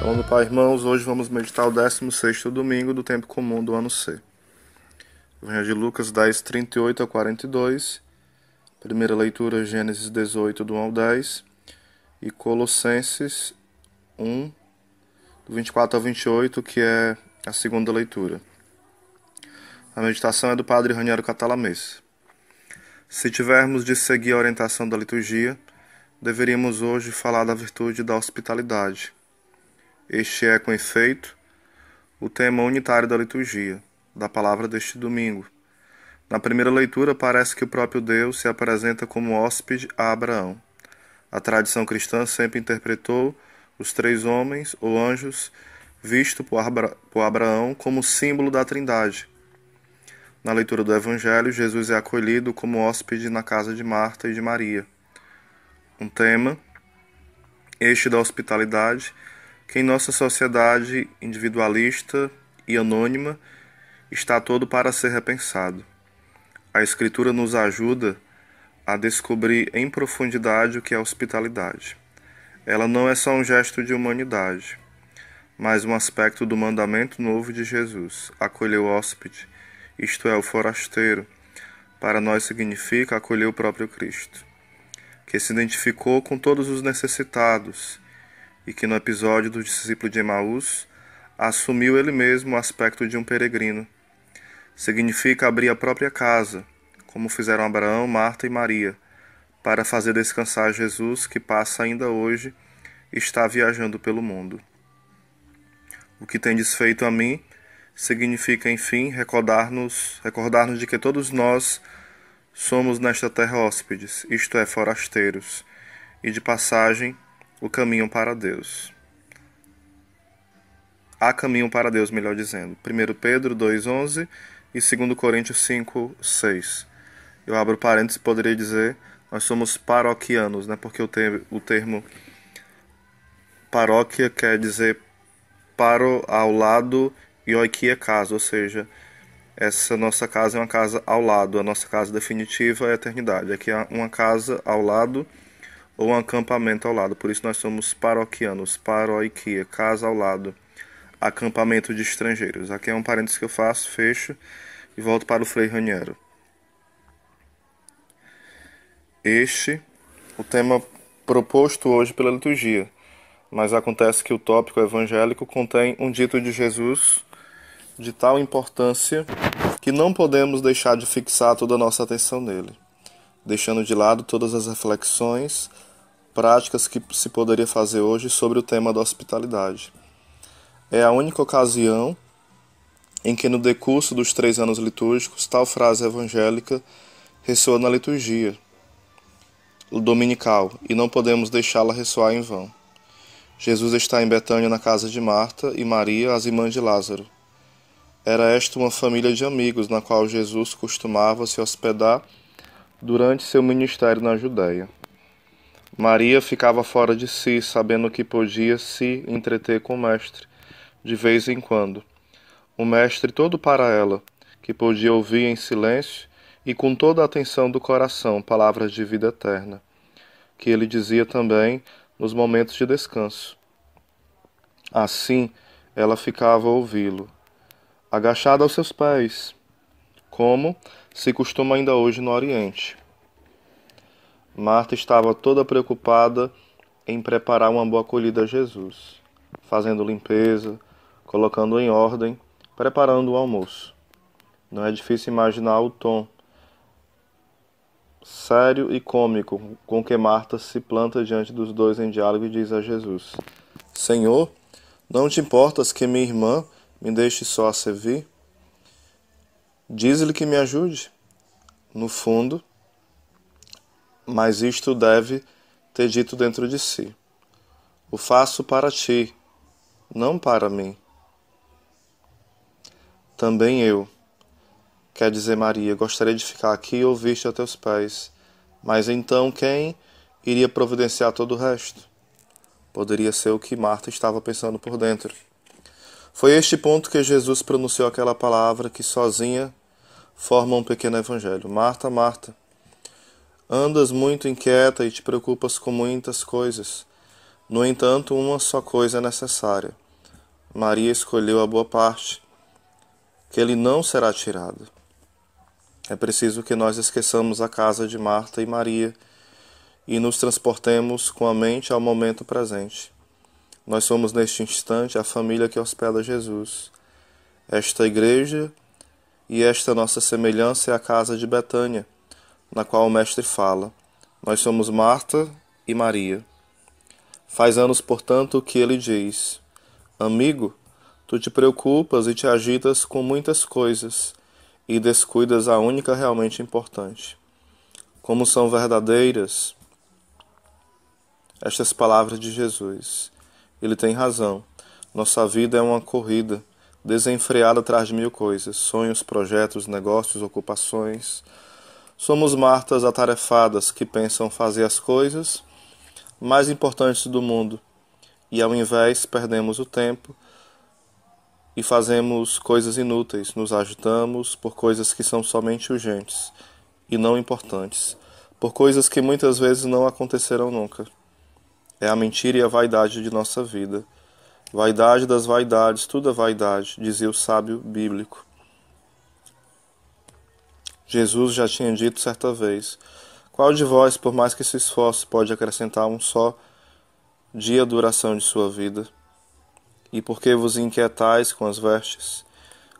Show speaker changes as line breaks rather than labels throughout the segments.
Shalom do Pai, irmãos. Hoje vamos meditar o 16º domingo do tempo comum do ano C. Evangelho de Lucas 10, 38 a 42. Primeira leitura, Gênesis 18, do 1 ao 10. E Colossenses 1, do 24 ao 28, que é a segunda leitura. A meditação é do Padre Raniero Catalamês. Se tivermos de seguir a orientação da liturgia, deveríamos hoje falar da virtude da hospitalidade. Este é, com efeito, o tema unitário da liturgia, da palavra deste domingo. Na primeira leitura, parece que o próprio Deus se apresenta como hóspede a Abraão. A tradição cristã sempre interpretou os três homens, ou anjos, visto por Abraão como símbolo da Trindade. Na leitura do Evangelho, Jesus é acolhido como hóspede na casa de Marta e de Maria. Um tema, este da hospitalidade, que em nossa sociedade individualista e anônima está todo para ser repensado. A Escritura nos ajuda a descobrir em profundidade o que é hospitalidade. Ela não é só um gesto de humanidade, mas um aspecto do mandamento novo de Jesus, acolher o hóspede, isto é, o forasteiro. Para nós significa acolher o próprio Cristo, que se identificou com todos os necessitados e que no episódio do discípulo de Emaús assumiu ele mesmo o aspecto de um peregrino. Significa abrir a própria casa, como fizeram Abraão, Marta e Maria, para fazer descansar Jesus, que passa ainda hoje e está viajando pelo mundo. O que tendes feito a mim significa, enfim, recordar-nos de que todos nós somos nesta terra hóspedes, isto é, forasteiros, e de passagem o caminho para Deus. Há caminho para Deus, melhor dizendo. 1 Pedro 2,11 e 2 Coríntios 5,6. Eu abro parênteses e poderia dizer, nós somos paroquianos, né? Porque o termo paróquia quer dizer paro, ao lado, e oikia, casa, ou seja, essa nossa casa é uma casa ao lado, a nossa casa definitiva é a eternidade. Aqui há uma casa ao lado, ou um acampamento ao lado, por isso nós somos paroquianos, paroikia, casa ao lado, acampamento de estrangeiros. Aqui é um parênteses que eu faço, fecho e volto para o Frei Raniero. O tema proposto hoje pela liturgia, mas acontece que o tópico evangélico contém um dito de Jesus de tal importância que não podemos deixar de fixar toda a nossa atenção nele, deixando de lado todas as reflexões práticas que se poderia fazer hoje sobre o tema da hospitalidade. É a única ocasião em que no decurso dos 3 anos litúrgicos tal frase evangélica ressoa na liturgia dominical e não podemos deixá-la ressoar em vão. Jesus está em Betânia na casa de Marta e Maria, as irmãs de Lázaro. Era esta uma família de amigos na qual Jesus costumava se hospedar durante seu ministério na Judéia. Maria ficava fora de si, sabendo que podia se entreter com o Mestre, de vez em quando. O Mestre todo para ela, que podia ouvir em silêncio e com toda a atenção do coração palavras de vida eterna, que ele dizia também nos momentos de descanso. Assim, ela ficava a ouvi-lo, agachada aos seus pés, como se costuma ainda hoje no Oriente. Marta estava toda preocupada em preparar uma boa acolhida a Jesus, fazendo limpeza, colocando em ordem, preparando o almoço. Não é difícil imaginar o tom sério e cômico com que Marta se planta diante dos dois em diálogo e diz a Jesus: Senhor, não te importas que minha irmã me deixe só a servir? Diz-lhe que me ajude. No fundo, mas isto deve ter dito dentro de si: o faço para ti, não para mim. Também eu, quer dizer Maria, gostaria de ficar aqui e ouvir-te a teus pés, mas então quem iria providenciar todo o resto? Poderia ser o que Marta estava pensando por dentro. Foi este ponto que Jesus pronunciou aquela palavra que sozinha forma um pequeno evangelho. Marta, Marta, andas muito inquieta e te preocupas com muitas coisas, No entanto, uma só coisa é necessária. Maria escolheu a boa parte, que lhe não será tirada. É preciso que nós esqueçamos a casa de Marta e Maria e nos transportemos com a mente ao momento presente. Nós somos neste instante a família que hospeda Jesus. Esta igreja e esta nossa semelhança é a casa de Betânia, na qual o Mestre fala. Nós somos Marta e Maria. Faz anos, portanto, que ele diz: Amigo, tu te preocupas e te agitas com muitas coisas e descuidas a única realmente importante. Como são verdadeiras estas palavras de Jesus. Ele tem razão. Nossa vida é uma corrida, desenfreada atrás de mil coisas, sonhos, projetos, negócios, ocupações. Somos Martas atarefadas que pensam fazer as coisas mais importantes do mundo e, ao invés, perdemos o tempo e fazemos coisas inúteis, nos agitamos por coisas que são somente urgentes e não importantes, por coisas que muitas vezes não acontecerão nunca. É a mentira e a vaidade de nossa vida. Vaidade das vaidades, tudo é vaidade, dizia o sábio bíblico. Jesus já tinha dito certa vez: qual de vós, por mais que se esforce, pode acrescentar um só dia à duração de sua vida? E por que vos inquietais com as vestes?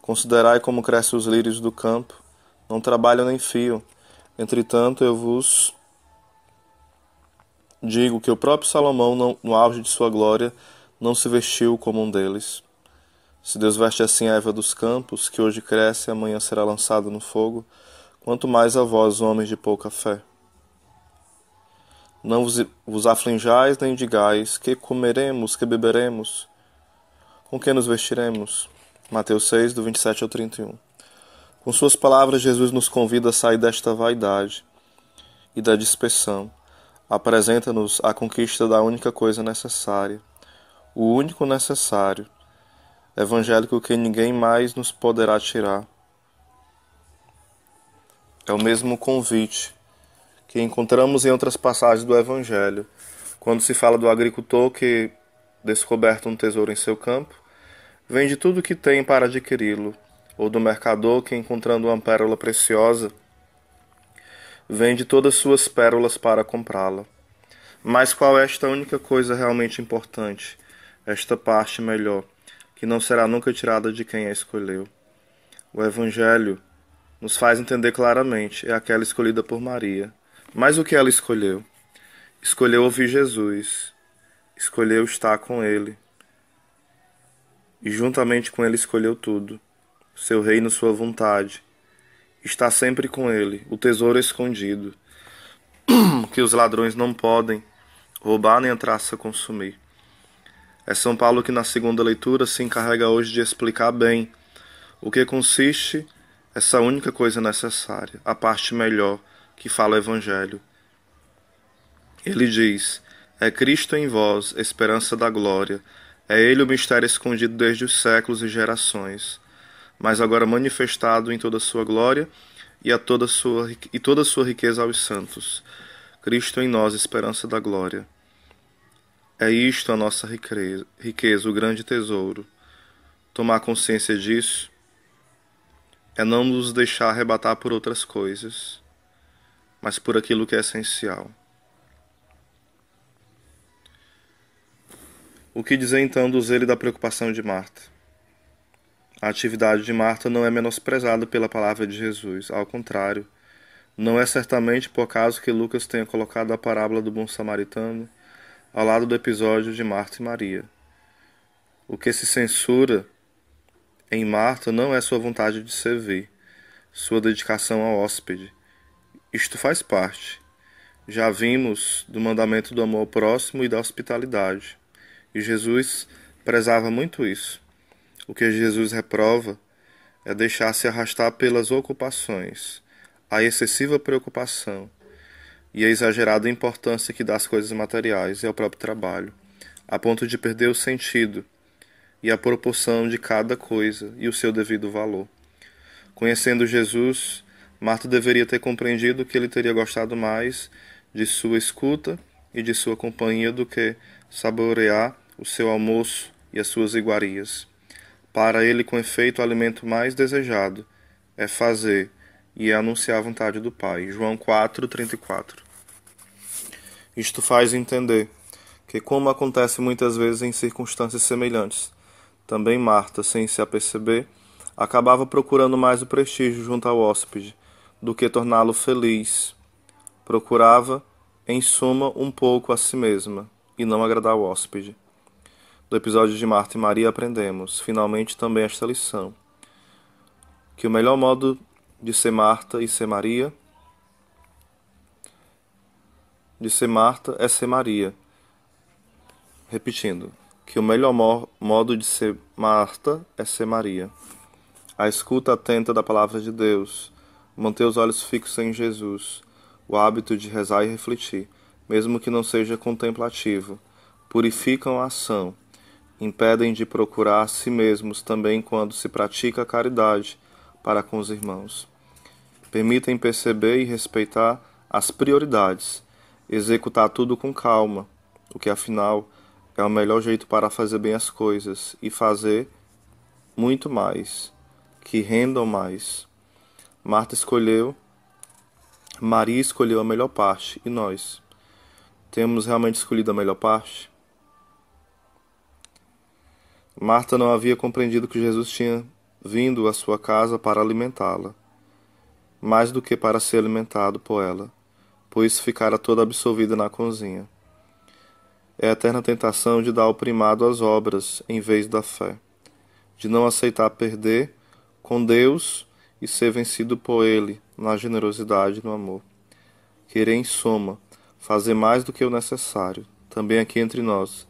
Considerai como crescem os lírios do campo, não trabalham nem fiam. Entretanto, eu vos digo que o próprio Salomão, no auge de sua glória, não se vestiu como um deles. Se Deus veste assim a erva dos campos, que hoje cresce e amanhã será lançada no fogo, quanto mais a vós, homens de pouca fé. Não vos aflinjais nem digais: que comeremos, que beberemos, com que nos vestiremos? Mateus 6, do 27 ao 31. Com suas palavras, Jesus nos convida a sair desta vaidade e da dispersão. Apresenta-nos a conquista da única coisa necessária, o único necessário, evangélico que ninguém mais nos poderá tirar. É o mesmo convite que encontramos em outras passagens do Evangelho, quando se fala do agricultor que, descoberto um tesouro em seu campo, vende tudo o que tem para adquiri-lo, ou do mercador que, encontrando uma pérola preciosa, vende todas suas pérolas para comprá-la. Mas qual é esta única coisa realmente importante, esta parte melhor, que não será nunca tirada de quem a escolheu? O Evangelho nos faz entender claramente, é aquela escolhida por Maria. Mas o que ela escolheu? Escolheu ouvir Jesus, escolheu estar com Ele, e juntamente com Ele escolheu tudo, seu reino, sua vontade. Está sempre com Ele, o tesouro escondido, que os ladrões não podem roubar nem a traça consumir. É São Paulo que na segunda leitura se encarrega hoje de explicar bem o que consiste essa única coisa necessária, a parte melhor que fala o Evangelho. Ele diz: é Cristo em vós, esperança da glória. É Ele o mistério escondido desde os séculos e gerações, mas agora manifestado em toda a sua glória e toda a sua riqueza aos santos. Cristo em nós, esperança da glória. É isto a nossa riqueza, o grande tesouro. Tomar consciência disso é não nos deixar arrebatar por outras coisas, mas por aquilo que é essencial. O que dizer então do zelo e da preocupação de Marta? A atividade de Marta não é menosprezada pela palavra de Jesus, ao contrário. Não é certamente por acaso que Lucas tenha colocado a parábola do bom samaritano ao lado do episódio de Marta e Maria. O que se censura em Marta não é sua vontade de servir, sua dedicação ao hóspede. Isto faz parte. Já vimos do mandamento do amor ao próximo e da hospitalidade. E Jesus prezava muito isso. O que Jesus reprova é deixar-se arrastar pelas ocupações, a excessiva preocupação e a exagerada importância que dá às coisas materiais e ao próprio trabalho, a ponto de perder o sentido e a proporção de cada coisa e o seu devido valor. Conhecendo Jesus, Marta deveria ter compreendido que ele teria gostado mais de sua escuta e de sua companhia do que saborear o seu almoço e as suas iguarias. Para ele, com efeito, o alimento mais desejado é fazer e é anunciar a vontade do Pai. João 4:34. Isto faz entender que, como acontece muitas vezes em circunstâncias semelhantes, também Marta, sem se aperceber, acabava procurando mais o prestígio junto ao hóspede do que torná-lo feliz. Procurava, em suma, um pouco a si mesma e não agradar o hóspede. Do episódio de Marta e Maria aprendemos, finalmente, também esta lição: que o melhor modo de ser Marta e ser Maria, de ser Marta é ser Maria. Repetindo, que o melhor modo de ser Marta é ser Maria. A escuta atenta da palavra de Deus, manter os olhos fixos em Jesus, o hábito de rezar e refletir, mesmo que não seja contemplativo, purificam a ação, impedem de procurar a si mesmos também quando se pratica a caridade para com os irmãos. Permitem perceber e respeitar as prioridades, executar tudo com calma, o que afinal é o melhor jeito para fazer bem as coisas e fazer muito mais, que rendam mais. Maria escolheu a melhor parte, e nós? Temos realmente escolhido a melhor parte? Marta não havia compreendido que Jesus tinha vindo à sua casa para alimentá-la, mais do que para ser alimentado por ela, pois ficara toda absorvida na cozinha. É a eterna tentação de dar o primado às obras em vez da fé, de não aceitar perder com Deus e ser vencido por Ele na generosidade e no amor. Querer, em soma, fazer mais do que o necessário, também aqui entre nós.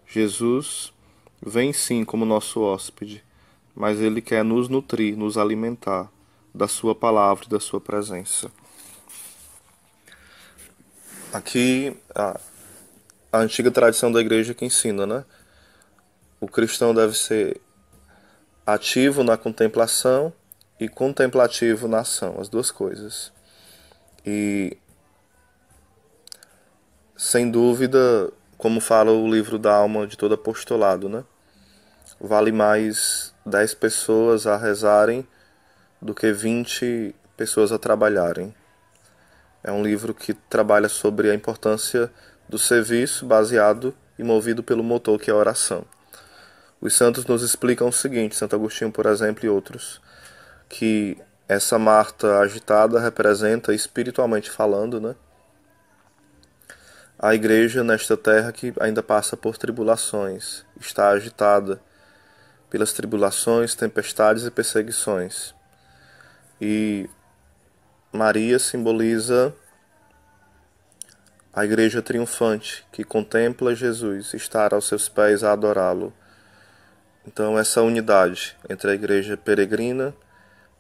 Jesus vem sim como nosso hóspede, mas Ele quer nos nutrir, nos alimentar da Sua palavra e da Sua presença. Aqui a antiga tradição da igreja que ensina, né? O cristão deve ser ativo na contemplação e contemplativo na ação, as duas coisas. E, sem dúvida, como fala o livro da alma de todo apostolado, né? Vale mais 10 pessoas a rezarem do que 20 pessoas a trabalharem. É um livro que trabalha sobre a importância do serviço baseado e movido pelo motor que é a oração. Os santos nos explicam o seguinte, Santo Agostinho, por exemplo, e outros, que essa Marta agitada representa, espiritualmente falando, né, a igreja nesta terra que ainda passa por tribulações, está agitada pelas tribulações, tempestades e perseguições. E Maria simboliza a igreja triunfante, que contempla Jesus, estar aos seus pés a adorá-lo. Então, essa unidade entre a igreja peregrina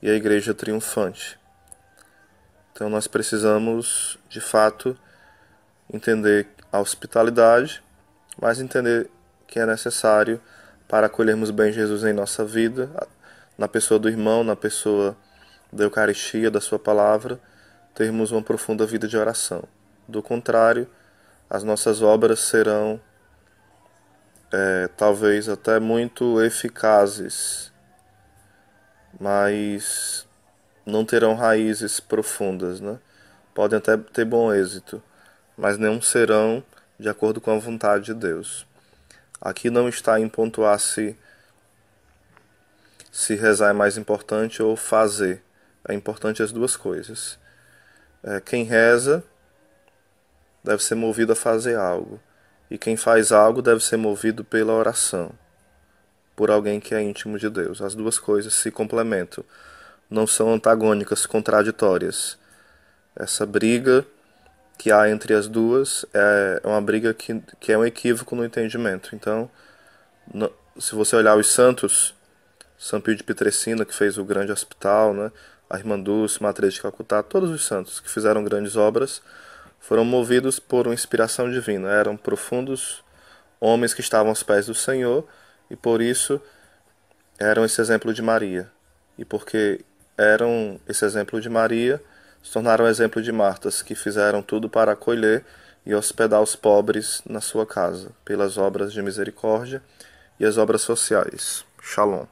e a igreja triunfante. Então, nós precisamos, de fato, entender a hospitalidade, mas entender que é necessário para acolhermos bem Jesus em nossa vida, na pessoa do irmão, na pessoa da Eucaristia, da sua palavra, termos uma profunda vida de oração. Do contrário, as nossas obras serão talvez até muito eficazes, mas não terão raízes profundas, né? Podem até ter bom êxito, mas não serão de acordo com a vontade de Deus. Aqui não está em pontuar se rezar é mais importante ou fazer. É importante as duas coisas. Quem reza deve ser movido a fazer algo. E quem faz algo deve ser movido pela oração, por alguém que é íntimo de Deus. As duas coisas se complementam. Não são antagônicas, contraditórias. Essa briga que há entre as duas é uma briga que é um equívoco no entendimento. Então, se você olhar os santos, São Pio de Pietrelcina, que fez o grande hospital, né? A Irmã Dulce, Matriz de Calcutá, todos os santos que fizeram grandes obras foram movidos por uma inspiração divina. Eram profundos homens que estavam aos pés do Senhor e por isso eram esse exemplo de Maria. E porque eram esse exemplo de Maria, se tornaram exemplo de Martas, que fizeram tudo para acolher e hospedar os pobres na sua casa, pelas obras de misericórdia e as obras sociais. Shalom.